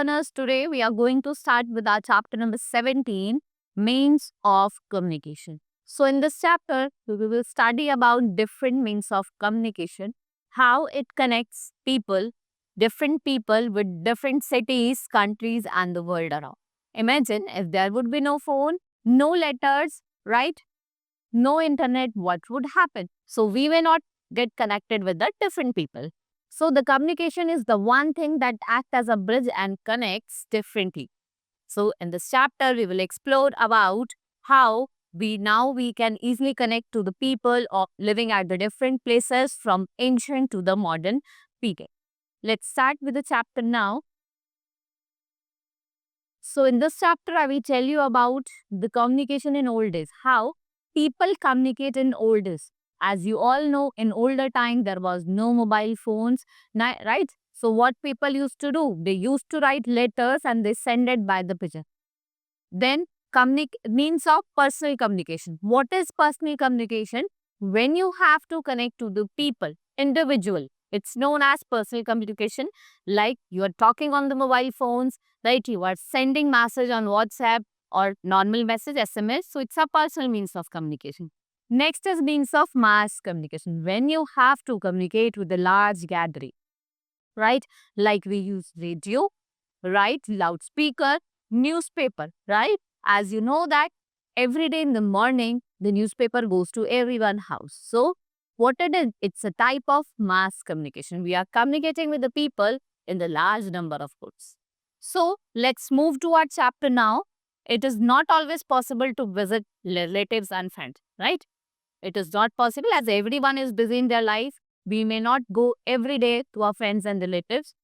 learners, today we are going to start with our chapter number 17, Means of Communication. So in this chapter, we will study about different means of communication, how it connects people, different people with different cities, countries and the world around. Imagine if there would be no phone, no letters, right? No internet, what would happen? So we may not get connected with the different people. So the communication is the one thing that acts as a bridge and connects differently. So in this chapter, we will explore about how we can easily connect to the people of living at the different places from ancient to the modern period. Let's start with the chapter now. So in this chapter, I will tell you about the communication in old days, how people communicate in old days. As you all know, in older time, there was no mobile phones, right? So what people used to do, they used to write letters and they send it by the pigeon. Then means of personal communication. What is personal communication? When you have to connect to the people, individual. It's known as personal communication. Like you are talking on the mobile phones, right? You are sending message on WhatsApp or normal message, SMS. So it's a personal means of communication. Next is means of mass communication. When you have to communicate with a large gathering, right? Like we use radio, right? Loudspeaker, newspaper, right? As you know that every day in the morning, the newspaper goes to everyone's house. So what it is, it's a type of mass communication. We are communicating with the people in the large number of groups. So let's move to our chapter now. It is not always possible to visit relatives and friends, right? It is not possible as everyone is busy in their life. We may not go every day to our friends and relatives.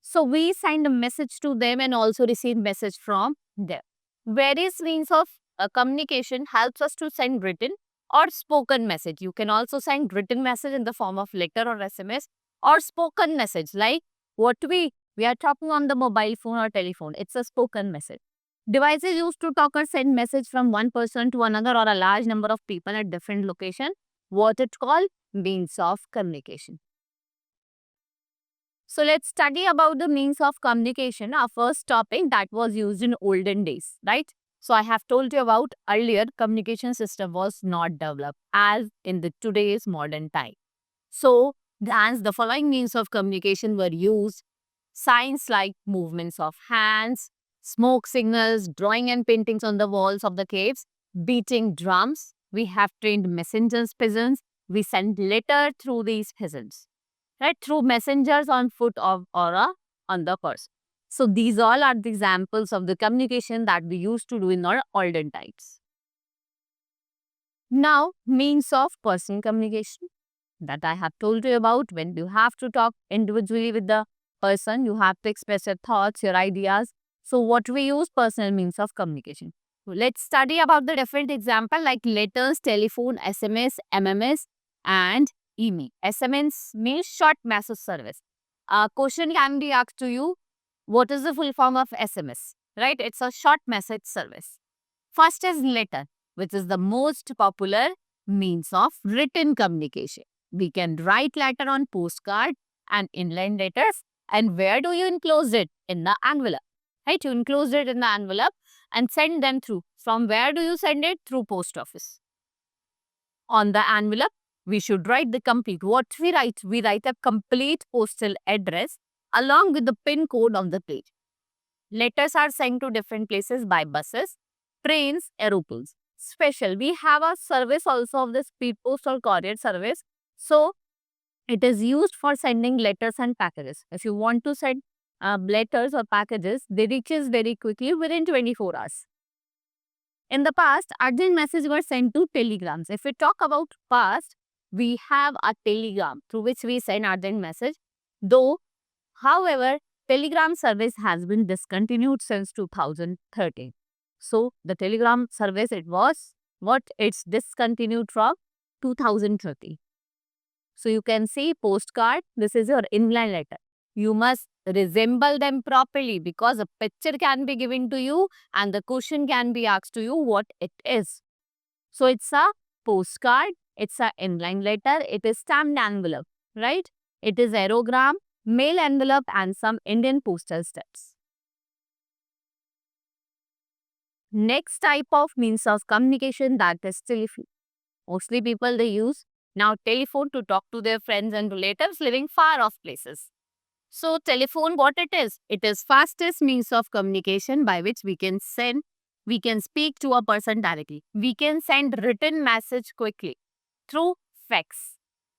So we send a message to them and also receive message from them. Various means of communication helps us to send written or spoken message. You can also send written message in the form of letter or SMS or spoken message like what we are talking on the mobile phone or telephone. It's a spoken message. Devices used to talk or send message from one person to another or a large number of people at different location. What it called? Means of communication. So let's study about the means of communication. Our first topic that was used in olden days, right? So I have told you about earlier communication system was not developed as in the today's modern time. So hence the following means of communication were used. Signs like movements of hands, smoke signals, drawing and paintings on the walls of the caves, beating drums. We have trained messengers pigeons. We send letter through these pigeons, right? Through messengers on foot or on the horse. So these all are the examples of the communication that we used to do in our olden times. Now, means of personal communication that I have told you about. When you have to talk individually with the person, you have to express your thoughts, your ideas. So what we use? Personal means of communication. So let's study about the different example like letters, telephone, SMS, MMS and email. SMS means short message service. A question can be asked to you, what is the full form of SMS? Right? It's a short message service. First is letter, which is the most popular means of written communication. We can write letter on postcard and inland letters. And where do you enclose it? In the envelope. Right? You enclose it in the envelope and send them through. From where do you send it? Through post office. On the envelope, we should write the complete. What we write? We write a complete postal address along with the pin code on the page. Letters are sent to different places by buses, trains, aeroplanes. Special, we have a service also of the speed post or courier service. So, it is used for sending letters and packages. If you want to send letters or packages, they reaches very quickly within 24 hours. In the past, urgent messages were sent to telegrams. If we talk about past, we have a telegram through which we send urgent message. Though, however, telegram service has been discontinued since 2013. So, the telegram service, it's discontinued from 2030. So, you can see postcard, this is your inland letter. You must resemble them properly because a picture can be given to you and the question can be asked to you what it is. So, it's a postcard, it's a inland letter, it is stamped envelope, right? It is aerogram, mail envelope and some Indian postal stamps. Next type of means of communication, that is telephone. Mostly people, they use now telephone to talk to their friends and relatives living far off places. So telephone, what it is? It is fastest means of communication by which we can speak to a person directly. We can send written message quickly through fax,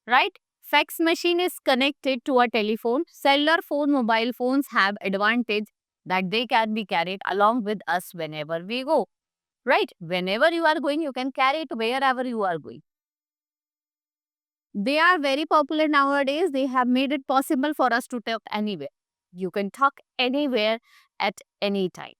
right? Fax machine is connected to a telephone. Cellular phone, mobile phones have advantage that they can be carried along with us whenever we go, right? Whenever you are going, you can carry it wherever you are going. They are very popular nowadays. They have made it possible for us to talk anywhere. You can talk anywhere at any time.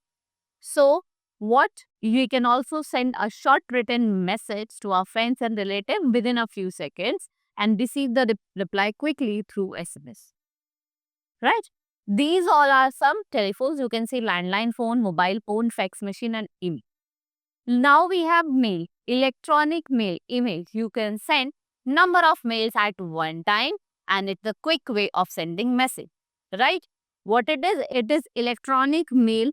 So, what you can also send a short written message to our friends and relatives within a few seconds and receive the reply quickly through SMS. Right? These all are some telephones. You can see landline phone, mobile phone, fax machine, and email. Now we have mail, electronic mail, email. You can send number of mails at one time and it's a quick way of sending message, right? What it is electronic mail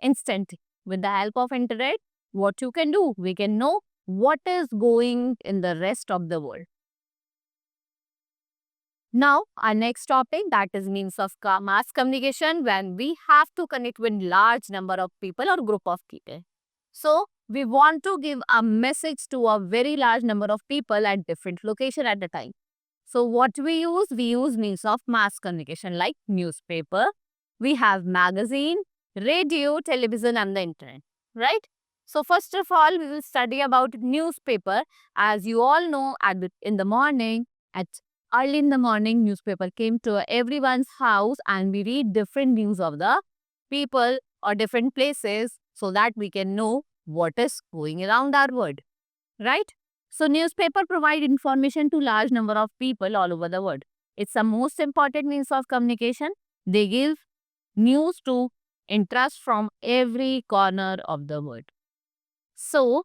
instantly. With the help of internet, what you can do, we can know what is going in the rest of the world. Now, our next topic, that is means of mass communication, when we have to connect with large number of people or group of people. So, we want to give a message to a very large number of people at different location at the time. So, what we use means of mass communication like newspaper, we have magazine, radio, television and the internet, right? So, first of all, we will study about newspaper. As you all know, in the morning, at early in the morning, newspaper came to everyone's house and we read different news of the people or different places so that we can know what is going around our world, right? So newspaper provide information to large number of people all over the world. It's the most important means of communication. They give news to interest from every corner of the world. So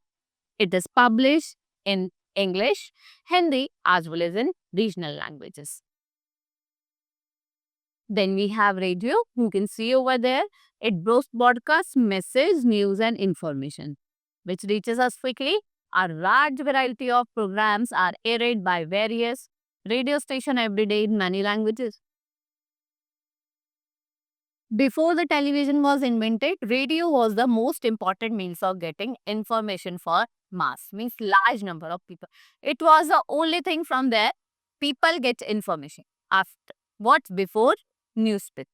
it is published in English, Hindi as well as in regional languages. Then we have radio. You can see over there. It broadcasts message, news and information, which reaches us quickly. A large variety of programs are aired by various radio stations every day in many languages. Before the television was invented, radio was the most important means of getting information for mass, means large number of people. It was the only thing from there people get information. After what? Before newspaper.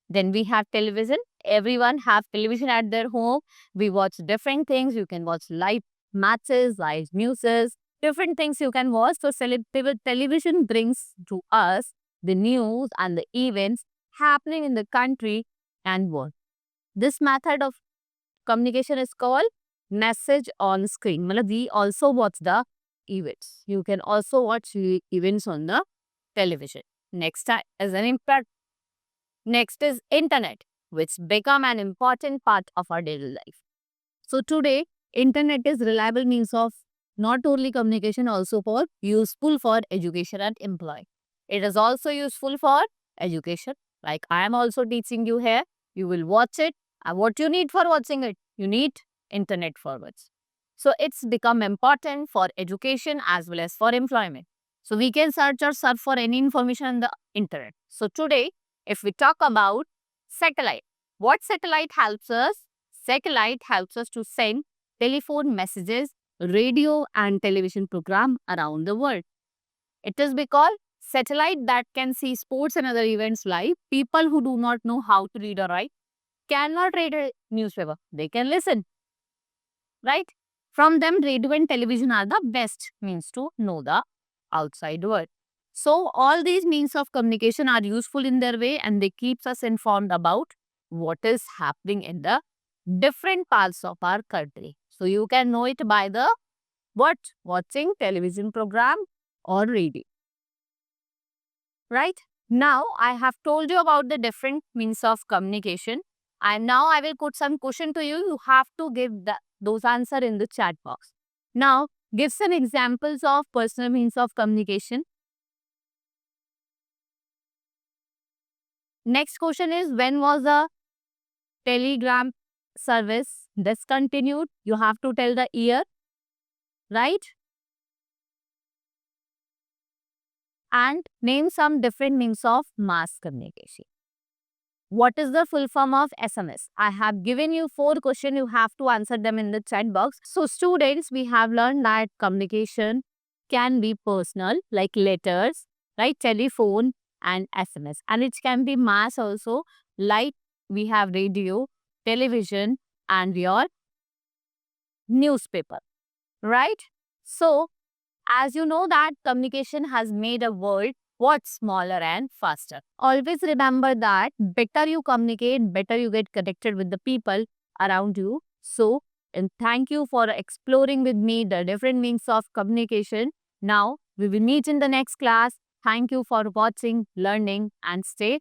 Then we have television. Everyone have television at their home. We watch different things. You can watch live matches, live newses, different things you can watch. So television brings to us the news and the events happening in the country and world. This method of communication is called message on screen. Matlab, we also watch the events. You can also watch events on the television. Next is an impact. Next is internet, which become an important part of our daily life. So today, internet is reliable means of not only communication, also for useful for education and employment. It is also useful for education. Like I am also teaching you here, you will watch it. And what you need for watching it? You need internet forwards. So it's become important for education as well as for employment. So we can search or surf for any information on the internet. So today, if we talk about satellite, what satellite helps us? Satellite helps us to send telephone messages, radio and television program around the world. It is because satellite that can see sports and other events live. People who do not know how to read or write cannot read a newspaper. They can listen, right? From them, radio and television are the best means to know the outside world. So all these means of communication are useful in their way and they keeps us informed about what is happening in the different parts of our country. So you can know it by the what? Watching television program or radio. Right? Now I have told you about the different means of communication and now I will put some question to you. You have to give those answer in the chat box. Now give some examples of personal means of communication. Next question is, when was the telegram service discontinued, you have to tell the year, right? And name some different means of mass communication. What is the full form of SMS? I have given you 4 questions. You have to answer them in the chat box. So, students, we have learned that communication can be personal, like letters, right? Telephone and SMS. And it can be mass also, like we have radio, television, and your newspaper, right? So, as you know that communication has made a world what smaller and faster. Always remember that better you communicate, better you get connected with the people around you. So, and thank you for exploring with me the different means of communication. Now, we will meet in the next class. Thank you for watching, learning, and stay